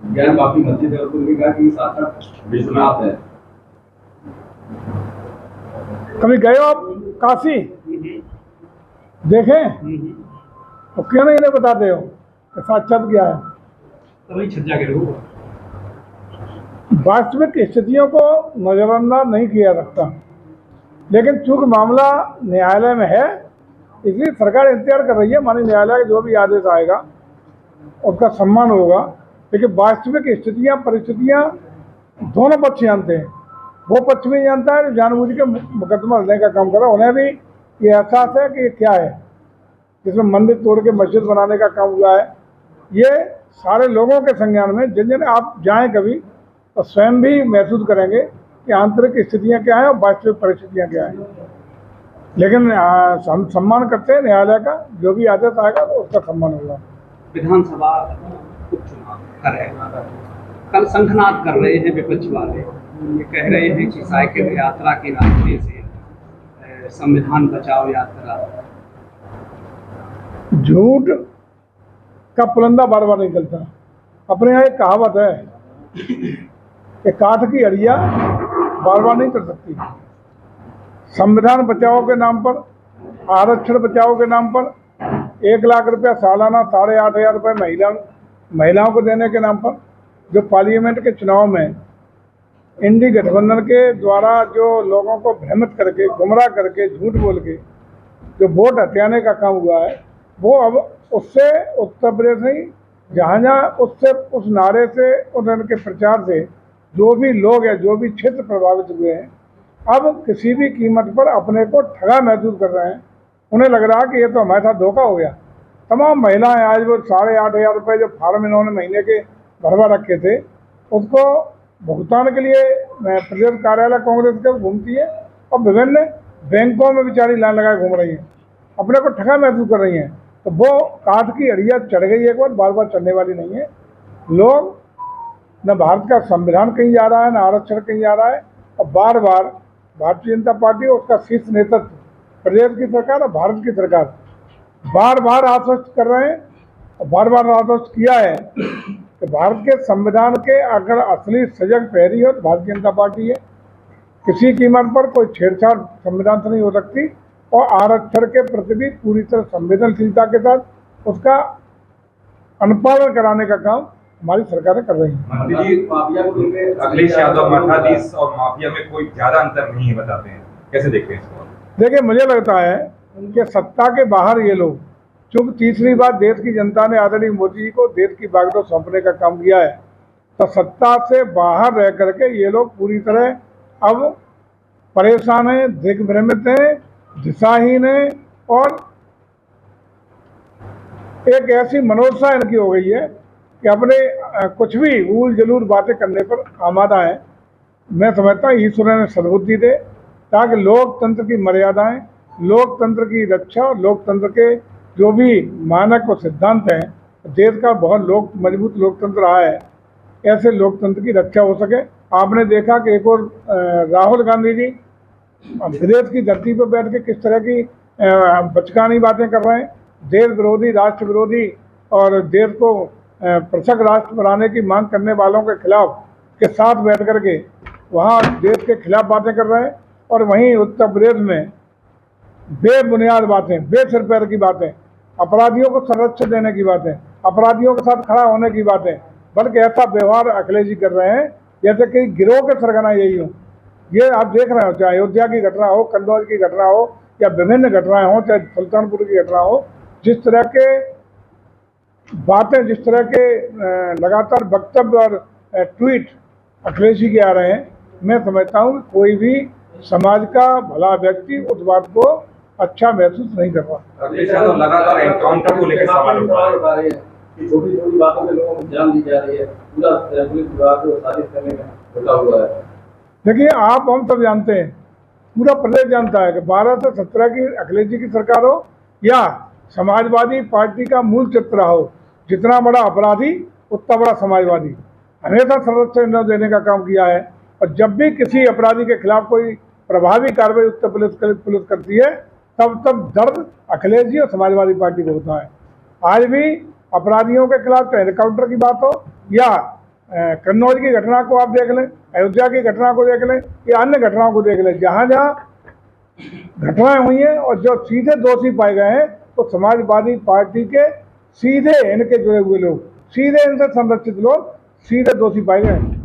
ज्ञान वापी मस्जिद है, उन्होंने कहा कि साथ विश्वनाथ है। कभी गए हो आप काशी? देखें तो क्यों नहीं इन्हें बताते हो कि साक्षात क्या है? तभी छज्जा के लोग वास्तविक स्थितियों को नजरअंदाज नहीं किया जाता, लेकिन चूंकि मामला न्यायालय में है इसलिए सरकार इंतजार कर रही है। माननीय न्यायालय का जो भी आदेश आएगा उसका सम्मान होगा, लेकिन वास्तविक स्थितियां परिस्थितियां दोनों पक्ष जानते हैं। वो पक्ष भी जानता है जो जानबूझ के मुकदमा लड़ने का काम कर रहा है, उन्हें भी ये एहसास है कि ये क्या है, जिसमें मंदिर तोड़ के मस्जिद बनाने का काम हुआ है। ये सारे लोगों के संज्ञान में जिन जिन आप जाएं कभी तो स्वयं भी महसूस करेंगे कि आंतरिक स्थितियां क्या है और वास्तविक परिस्थितियां क्या है। लेकिन हम सम्मान करते हैं न्यायालय का, जो भी आदेश आएगा तो उसका सम्मान होगा। विधानसभा उपचुनाव कर रहे हैं, कल संघनाद कर रहे हैं विपक्ष वाले, ये कह रहे हैं कि साइकिल यात्रा के रास्ते से संविधान बचाओ यात्रा। झूठ का पुलंदा बार बार निकलता। अपने यहाँ एक कहावत है कि काठ की अड़िया बार बार नहीं कर सकती। संविधान बचाओ के नाम पर, आरक्षण बचाओ के नाम पर 1 लाख रुपया सालाना 8,500 रुपये महिलाओं को देने के नाम पर, जो पार्लियामेंट के चुनाव में इंडी गठबंधन के द्वारा जो लोगों को भ्रमित करके, गुमराह करके, झूठ बोल के जो वोट हथियाने का काम हुआ है, वो अब उससे उत्तर प्रदेश नहीं, जहाँ उससे उस नारे से, उनके प्रचार से जो भी लोग हैं, जो भी क्षेत्र प्रभावित हुए हैं, अब किसी भी कीमत पर अपने को ठगा महसूस कर रहे हैं। उन्हें लग रहा है कि ये तो हमारे साथ धोखा हो गया। तमाम महिलाएं आज वो 8,500 रुपये जो फार्म इन्होंने महीने के भरवा रखे थे, उसको भुगतान के लिए प्रदेश कार्यालय कांग्रेस के घूमती है और विभिन्न बैंकों में बेचारी लाइन लगाए घूम रही हैं, अपने को ठगा महसूस कर रही हैं। तो वो काठ की अड़िया चढ़ गई एक बार बार चढ़ने वाली नहीं है। लोग, न भारत का संविधान कहीं जा रहा है, न आरक्षण कहीं जा रहा है, और बार बार भारतीय जनता पार्टी और उसका शीर्ष नेतृत्व, प्रदेश की सरकार और भारत की सरकार बार बार आश्वस्त कर रहे हैं और बार बार आश्वस्त किया है कि भारत के संविधान के अगर असली सजग पहरी हो तो भारतीय जनता पार्टी है। किसी कीमत पर कोई छेड़छाड़ संविधान से नहीं हो सकती, और आरक्षण के प्रति भी पूरी तरह संवेदनशीलता के साथ उसका अनुपालन कराने का काम हमारी सरकारें कर रही हैं। अखिलेश यादव मठाधीश और माफिया में कोई ज्यादा अंतर नहीं बताते हैं, कैसे देखते हैं इसको? देखिए, मुझे लगता है कि सत्ता के बाहर ये लोग, चूंकि तीसरी बार देश की जनता ने आदरणीय मोदी जी को देश की बागडोर सौंपने का काम किया है, तो सत्ता से बाहर रह करके ये लोग पूरी तरह अब परेशान हैं, दिग्भ्रमित हैं, दिशाहीन हैं, और एक ऐसी मनोदशा इनकी हो गई है कि अपने कुछ भी ऊल जलूल बातें करने पर आमादा है। मैं समझता हूँ ईश्वर ने सद्बुद्धि दे ताकि लोकतंत्र की मर्यादाएं, लोकतंत्र की रक्षा और लोकतंत्र के जो भी मानक और सिद्धांत हैं, देश का बहुत मजबूत लोकतंत्र रहा है, ऐसे लोकतंत्र की रक्षा हो सके। आपने देखा कि एक और राहुल गांधी जी विदेश की धरती पर बैठ के किस तरह की बचकानी बातें कर रहे हैं, देश विरोधी, राष्ट्र विरोधी और देश को पृथक राष्ट्र बनाने की मांग करने वालों के खिलाफ के साथ बैठ करके वहाँ देश के खिलाफ बातें कर रहे हैं, और वहीं उत्तर प्रदेश में बेबुनियाद बातें, बेसिर पैर की बातें, अपराधियों को संरक्षण देने की बातें, अपराधियों के साथ खड़ा होने की बातें, बल्कि ऐसा व्यवहार अखिलेश जी कर रहे हैं जैसे कि गिरोह के सरगना यही हो। ये आप देख रहे हो, चाहे अयोध्या की घटना हो, कन्नौज की घटना हो, या विभिन्न घटनाएं हो, चाहे सुल्तानपुर की घटना हो, जिस तरह के बातें, जिस तरह के लगातार वक्तव्य और ट्वीट अखिलेश जी के आ रहे हैं, मैं समझता हूँ कि कोई भी समाज का भला व्यक्ति उस बात को अच्छा महसूस नहीं कर रहा। लगातार एनकाउंटर को लेकर सवाल उठा रहे हैं कि छोटी छोटी बातों में लोगों को जान दी जा रही है, पूरा पुलिस विभाग को साजिश करने का जुटा हुआ है। देखिए, आप हम सब जानते हैं, पूरा प्रदेश जानता है कि 12 से 17 की अखिलेश जी की सरकार हो या समाजवादी पार्टी का मूल चित्र रहा हो, जितना बड़ा अपराधी उतना बड़ा समाजवादी, हमेशा संरक्षण न देने का काम किया है। और जब भी किसी अपराधी के खिलाफ कोई प्रभावी कार्रवाई उत्तर पुलिस करती है, तब दर्द अखिलेश जी और समाजवादी पार्टी को होता है। आज भी अपराधियों के खिलाफ चाहे एनकाउंटर की बात हो या कन्नौज की घटना को आप देख लें, अयोध्या की घटना को देख लें, या अन्य घटनाओं को देख लें, जहाँ जहाँ घटनाएं हुई हैं और जो सीधे दोषी पाए गए हैं तो समाजवादी पार्टी के सीधे इनके जुड़े हुए लोग, सीधे इनसे संरक्षित लोग सीधे दोषी पाए गए हैं।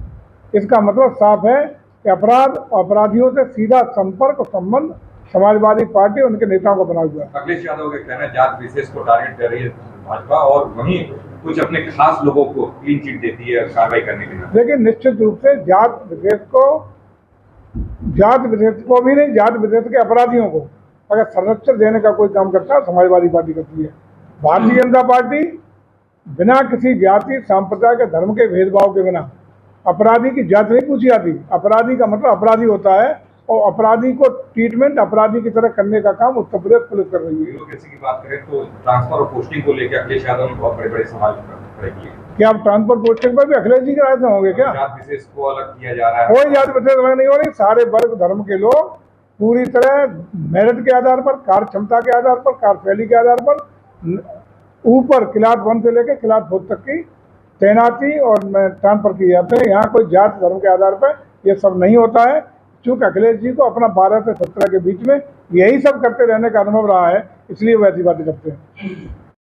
इसका मतलब साफ है कि अपराध और अपराधियों से सीधा संपर्क और संबंध समाजवादी पार्टी और उनके नेताओं का बना हुआ है। अखिलेश यादव का कहना है जात विशेष को टारगेट कर रही है भाजपा और वहीं कुछ अपने खास लोगों को क्लीन चिट देती है कार्रवाई करने के लिए। लेकिन निश्चित रूप से जात विशेष को भी नहीं, जात विशेष के अपराधियों को अगर संरक्षण देने का कोई काम करता है समाजवादी पार्टी करती है। भारतीय जनता पार्टी बिना किसी जाति संप्रदाय के धर्म के भेदभाव के बिना अपराधी की जात नहीं पूछी जाती। अपराधी का मतलब अपराधी होता है और अपराधी को ट्रीटमेंट अपराधी की तरह करने का काम उत्तर प्रदेश पुलिस कर रही है। ब्यूरोक्रेसी की बात करें तो ट्रांसफर और पोस्टिंग को लेकर अखिलेश यादव ने बहुत बड़े बड़े सवाल खड़े किए। क्या आप ट्रांसपोर्ट पोस्टिंग पर भी अखिलेश जी के राय से होंगे क्या? जात विशेष को अलग किया जा रहा है। कोई जात विशेष अलग नहीं हो रही। सारे वर्ग धर्म के लोग पूरी तरह मेरिट के आधार पर, कार्य क्षमता के आधार पर, कार्यशैली के आधार पर ऊपर क्लास 1 से लेकर क्लास 4 तक की तैनाती और ट्रांसफर किए जाते हैं। यहाँ कोई जात धर्म के आधार पर ये सब नहीं होता है। चूँकि अखिलेश जी को अपना 12 से 17 के बीच में यही सब करते रहने का अनुभव रहा है, इसलिए वो ऐसी बातें करते हैं।